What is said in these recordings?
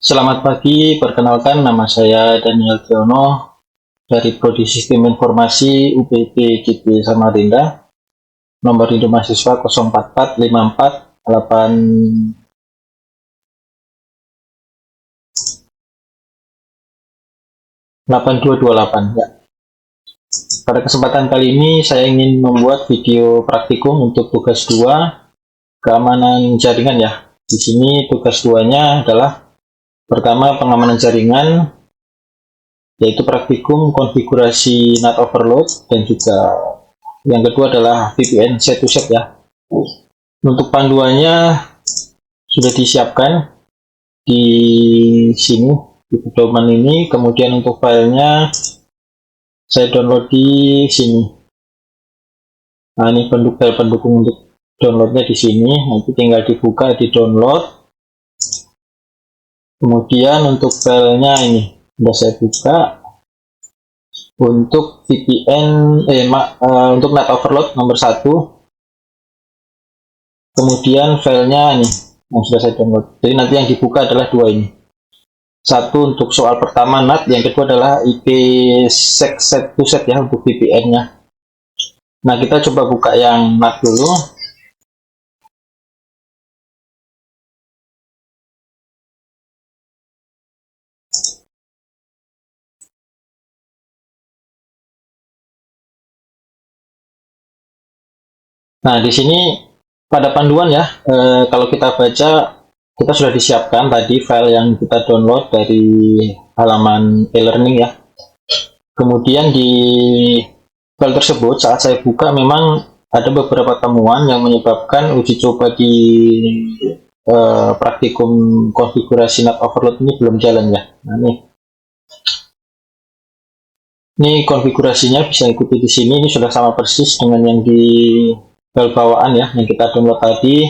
Selamat pagi, perkenalkan nama saya Daniel Tiono dari Prodi Sistem Informasi UPT GP Samarinda. Nomor induk mahasiswa 04454 8228 ya. Pada kesempatan kali ini saya ingin membuat video praktikum untuk tugas 2 keamanan jaringan ya. Di sini tugas 2-nya adalah pertama pengamanan jaringan, yaitu praktikum konfigurasi NAT overload, dan juga yang kedua adalah VPN set to set ya. Untuk panduannya sudah disiapkan di sini di pedoman ini, kemudian untuk filenya saya download di sini. Nah, ini file pendukung untuk downloadnya di sini, nanti tinggal dibuka di download. Kemudian untuk filenya ini sudah saya buka. Untuk VPN untuk NAT overload nomor 1, kemudian filenya ini yang sudah saya download. Jadi nanti yang dibuka adalah dua ini. Satu untuk soal pertama NAT, yang kedua adalah IP set to set ya untuk VPN-nya. Nah, kita coba buka yang NAT dulu. Nah, di sini pada panduan ya, kalau kita baca, kita sudah disiapkan tadi file yang kita download dari halaman e-learning ya. Kemudian di file tersebut saat saya buka memang ada beberapa temuan yang menyebabkan uji coba di praktikum konfigurasi NAT overload ini belum jalan ya. Nah, ini konfigurasinya bisa ikuti di sini. Ini sudah sama persis dengan yang di file bawaan ya, yang kita download tadi.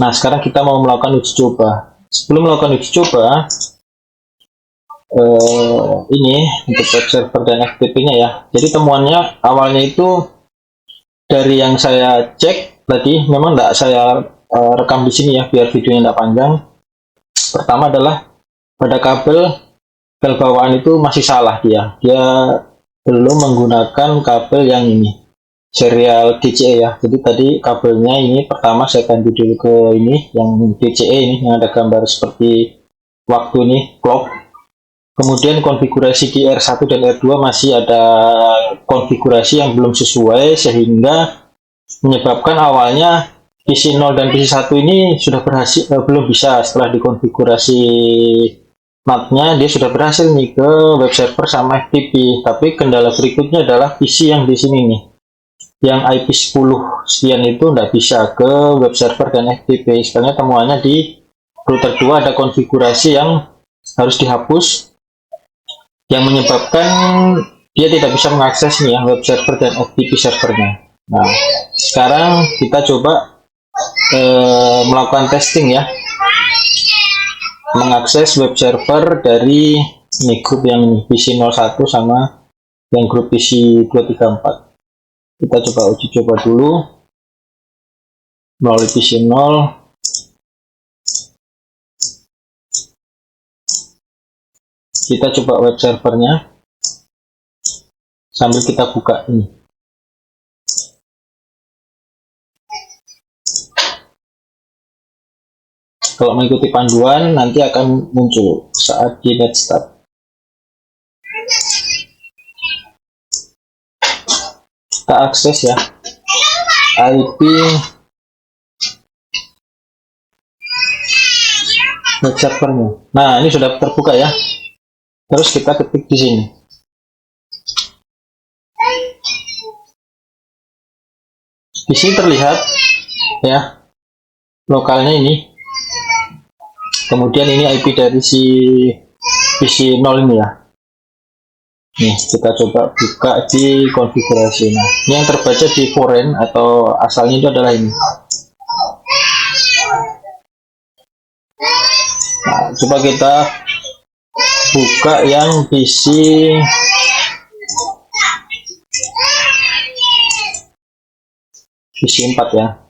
Nah, sekarang kita mau melakukan uji coba. Sebelum melakukan uji coba, ini untuk web server dan FTP-nya ya. Jadi temuannya awalnya itu dari yang saya cek tadi, memang tidak saya rekam di sini ya, biar videonya tidak panjang. Pertama adalah pada kabel file bawaan itu masih salah dia belum menggunakan kabel yang ini, serial DCE ya. Jadi tadi kabelnya ini pertama saya ganti dulu ke ini yang DCE ini, yang ada gambar seperti waktu ini, clock. Kemudian konfigurasi di R1 dan R2 masih ada konfigurasi yang belum sesuai, sehingga menyebabkan awalnya PC 0 dan PC 1 ini sudah berhasil, belum bisa. Setelah dikonfigurasi NAT-nya, dia sudah berhasil nih ke web server sama FTP. Tapi kendala berikutnya adalah PC yang di sini nih, yang IP 10 sekian itu tidak bisa ke web server dan FTP. Sebenarnya temuannya di router 2 ada konfigurasi yang harus dihapus, yang menyebabkan dia tidak bisa mengakses nih ya web server dan FTP servernya. Nah, sekarang kita coba melakukan testing ya, mengakses web server dari ini grup yang ini, PC 01 sama yang grup PC 234. Kita coba uji coba dulu melalui PC 0. Kita coba web servernya sambil kita buka ini. Kalau mengikuti panduan nanti akan muncul saat di net start. Kita akses ya IP web servernya. Nah, ini sudah terbuka ya. Terus kita ketik di sini. Di sini terlihat ya lokalnya ini. Kemudian ini IP dari si PC 0 ini ya. Nih, kita coba buka di konfigurasi. Nah, ini yang terbaca di foreign atau asalnya itu adalah ini. Nah, coba kita buka yang PC PC 4 ya.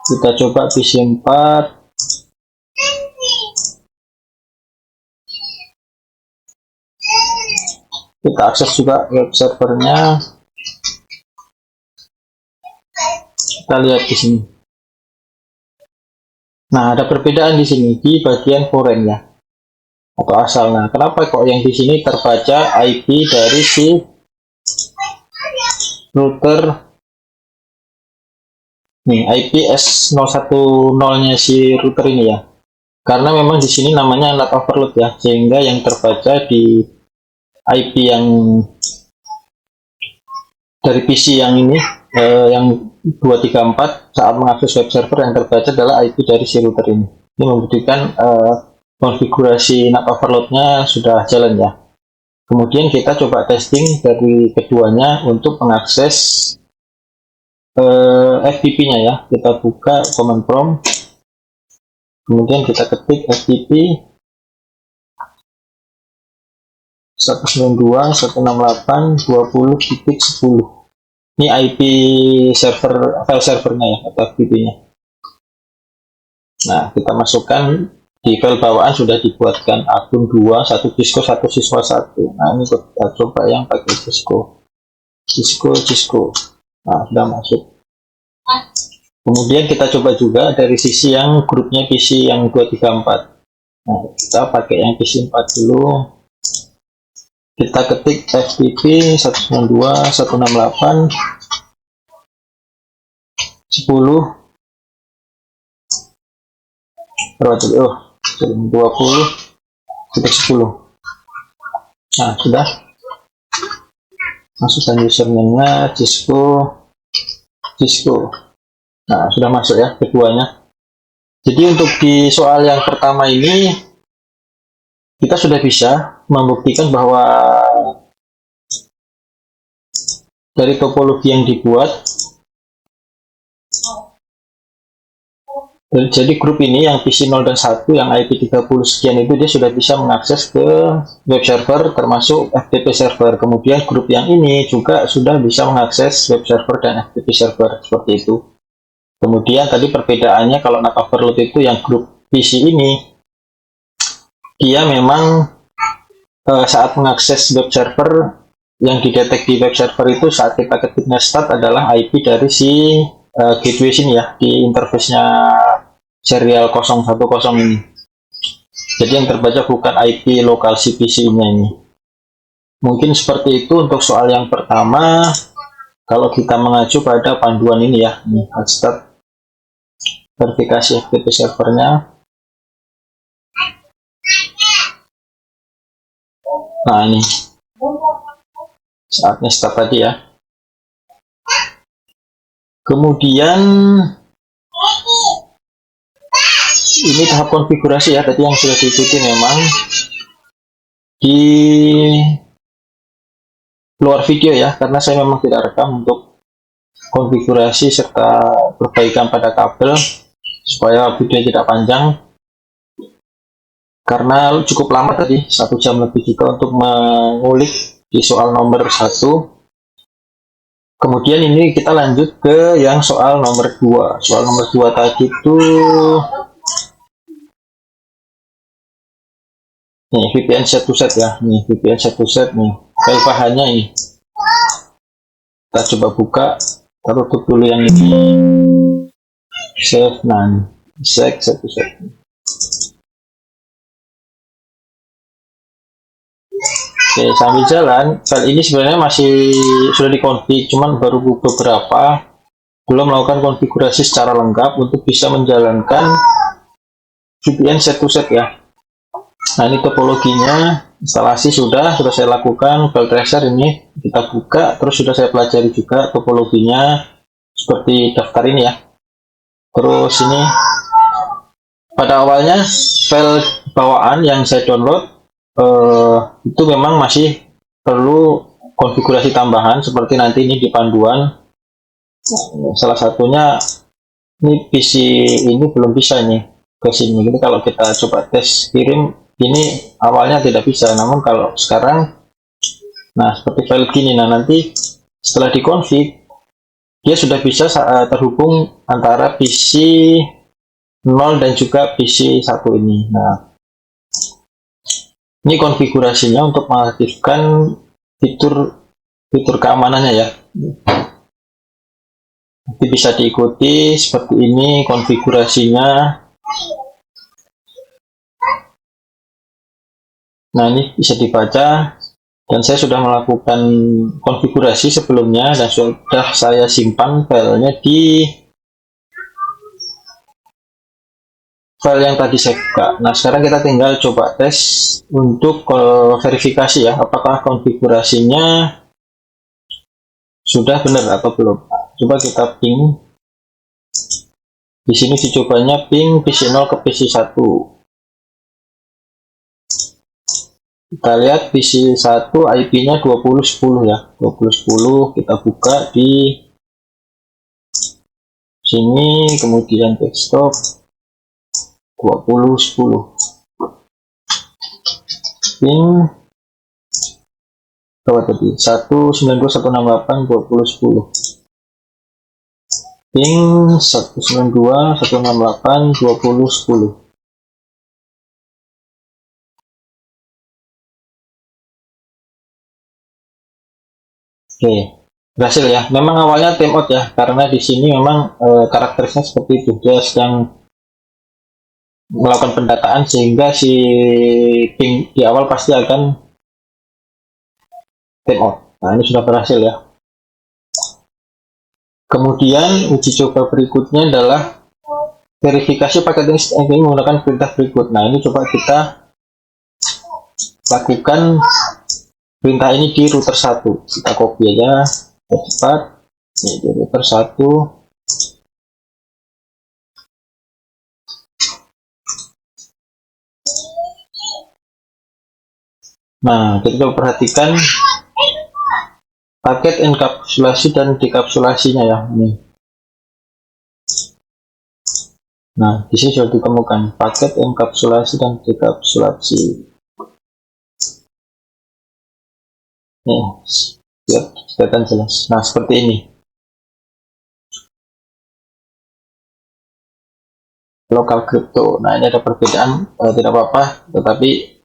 Kita coba PC 4. Kita akses juga web servernya. Kita lihat di sini. Nah, ada perbedaan di sini di bagian foreign ya, atau asalnya. Kenapa kok yang di sini terbaca IP dari si router nih, IP S010-nya si router ini ya? Karena memang di sini namanya NAT overload ya, sehingga yang terbaca di IP yang dari PC yang ini yang 234 saat mengakses web server, yang terbaca adalah IP dari si router ini. Ini membuktikan konfigurasi NAT overloadnya sudah jalan ya. Kemudian kita coba testing dari keduanya untuk mengakses FTP-nya ya. Kita buka command prompt, kemudian kita ketik FTP 192.168.20.10. Ini IP server, file servernya ya, atau FTP-nya. Nah, kita masukkan di file bawaan sudah dibuatkan akun 2, 1 Cisco, 1 siswa 1. Nah, ini kita coba yang pakai Cisco. Nah, sudah masuk. Kemudian kita coba juga dari sisi yang grupnya PC yang 234. Nah, kita pakai yang PC 4 dulu. Kita ketik FTP 192.168.10 20.10. Nah, sudah masukkan username-nya Cisco. Nah, sudah masuk ya keduanya. Jadi untuk di soal yang pertama ini kita sudah bisa membuktikan bahwa dari topologi yang dibuat, jadi grup ini yang PC 0 dan 1 yang IP 30 sekian itu dia sudah bisa mengakses ke web server termasuk FTP server. Kemudian grup yang ini juga sudah bisa mengakses web server dan FTP server, seperti itu. Kemudian tadi perbedaannya, kalau NAT overload itu yang grup PC ini dia memang saat mengakses web server, yang didetek di web server itu saat kita ketik start adalah IP dari si gateway sini ya, di interface-nya serial 010 ini. Jadi yang terbaca bukan IP lokal si PC-nya ini. Mungkin seperti itu untuk soal yang pertama. Kalau kita mengacu pada panduan ini ya, ini start verifikasi FTP servernya. Nah, ini saatnya start tadi ya. Kemudian ini tahap konfigurasi ya, tadi yang sudah diikuti memang di luar video ya, karena saya memang tidak rekam untuk konfigurasi serta perbaikan pada kabel supaya videonya tidak panjang, karena cukup lama tadi 1 jam lebih juga untuk mengulik di soal nomor 1. Kemudian ini kita lanjut ke yang soal nomor 2. Soal nomor 2 tadi itu nih VPN set to set ya, nih VPN set to set nih, file bahannya ini. Kita coba buka, kita tutup dulu yang ini, save none, set to set. Oke, sambil jalan, file ini sebenarnya masih sudah dikonfig, cuman baru beberapa, belum melakukan konfigurasi secara lengkap untuk bisa menjalankan VPN set to set ya. Nah, ini topologinya, instalasi sudah saya lakukan, file tracer ini kita buka, terus sudah saya pelajari juga topologinya seperti daftar ini ya. Terus ini pada awalnya file bawaan yang saya download itu memang masih perlu konfigurasi tambahan seperti nanti ini di panduan. Salah satunya ini PC ini belum bisa ini ke sini. Jadi kalau kita coba tes kirim ini awalnya tidak bisa, namun kalau sekarang nah seperti file gini, nah nanti setelah dikonfig dia sudah bisa terhubung antara PC 0 dan juga PC 1 ini. Nah, ini konfigurasinya untuk mengaktifkan fitur keamanannya ya. Nanti bisa diikuti seperti ini konfigurasinya. Nah, ini bisa dibaca, dan saya sudah melakukan konfigurasi sebelumnya dan sudah saya simpan filenya di file yang tadi saya buka. Nah, sekarang kita tinggal coba tes untuk verifikasi ya, apakah konfigurasinya sudah benar atau belum. Coba kita ping. Di sini dicobanya ping PC0 ke PC1. Kita lihat PC1 IP-nya 2010 ya. 2010 kita buka di sini, kemudian desktop 2010. Ping berapa tadi? 192.168.2010. Ping 192.168.2010. Oke, berhasil ya. Memang awalnya timeout ya, karena di sini memang karakteristiknya seperti itu. Dia sedang melakukan pendataan sehingga si ping di awal pasti akan timeout. Nah, ini sudah berhasil ya. Kemudian uji coba berikutnya adalah verifikasi paket ini menggunakan perintah berikut. Nah, ini coba kita lakukan perintah ini di router 1. Kita copy aja cepat. Ini di router 1. Nah, kita perhatikan paket enkapsulasi dan dekapsulasinya ya. Ini. Nah, di sini sudah ditemukan paket enkapsulasi dan dekapsulasi. Nih, biar kelihatan jelas. Nah, seperti ini. Lokal crypto. Nah, ini ada perbedaan, tidak apa-apa, tetapi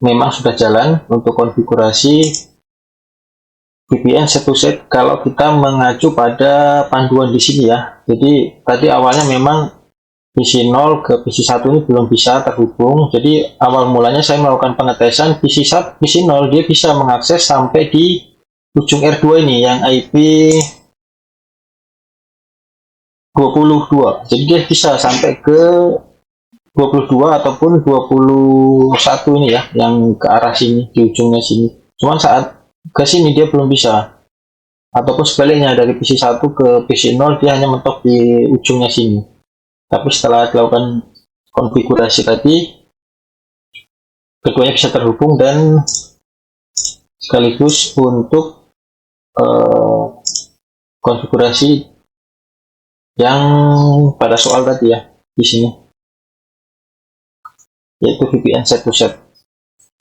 memang sudah jalan untuk konfigurasi VPN set to set kalau kita mengacu pada panduan di sini ya. Jadi tadi awalnya memang PC0 ke PC1 ini belum bisa terhubung. Jadi awal mulanya saya melakukan pengetesan PC0 dia bisa mengakses sampai di ujung R2 ini yang IP 22. Jadi dia bisa sampai ke 22 ataupun 21 ini ya, yang ke arah sini, di ujungnya sini. Cuman saat ke sini dia belum bisa. Ataupun sebaliknya, dari PC1 ke PC0 dia hanya mentok di ujungnya sini. Tapi setelah dilakukan konfigurasi tadi, keduanya bisa terhubung dan sekaligus untuk konfigurasi yang pada soal tadi ya di sini, yaitu VPN set to set.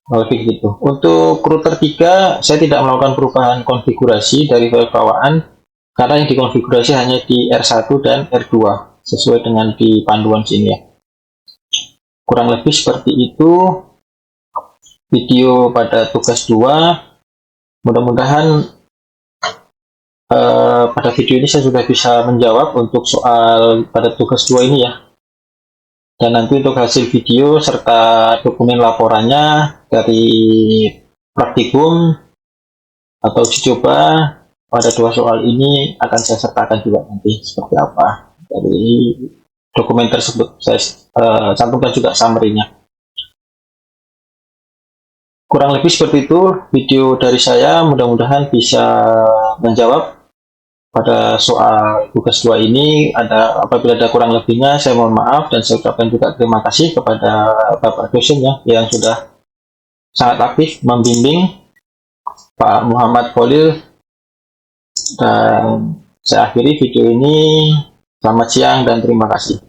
Lebih gitu. Untuk router 3 saya tidak melakukan perubahan konfigurasi dari file bawaan karena yang dikonfigurasi hanya di R1 dan R2 sesuai dengan di panduan sini ya. Kurang lebih seperti itu video pada tugas 2. Mudah-mudahan pada video ini saya sudah bisa menjawab untuk soal pada tugas 2 ini ya. Dan nanti untuk hasil video serta dokumen laporannya dari praktikum atau uji coba pada 2 soal ini akan saya sertakan juga nanti seperti apa. Dari dokumen tersebut saya cantumkan juga summary-nya. Kurang lebih seperti itu video dari saya, mudah-mudahan bisa menjawab pada soal tugas 2 ini. Apabila ada kurang lebihnya saya mohon maaf, dan saya ucapkan juga terima kasih kepada Bapak dosen ya yang sudah sangat aktif membimbing, Pak Muhammad Khalil. Dan saya akhiri video ini. Selamat siang dan terima kasih.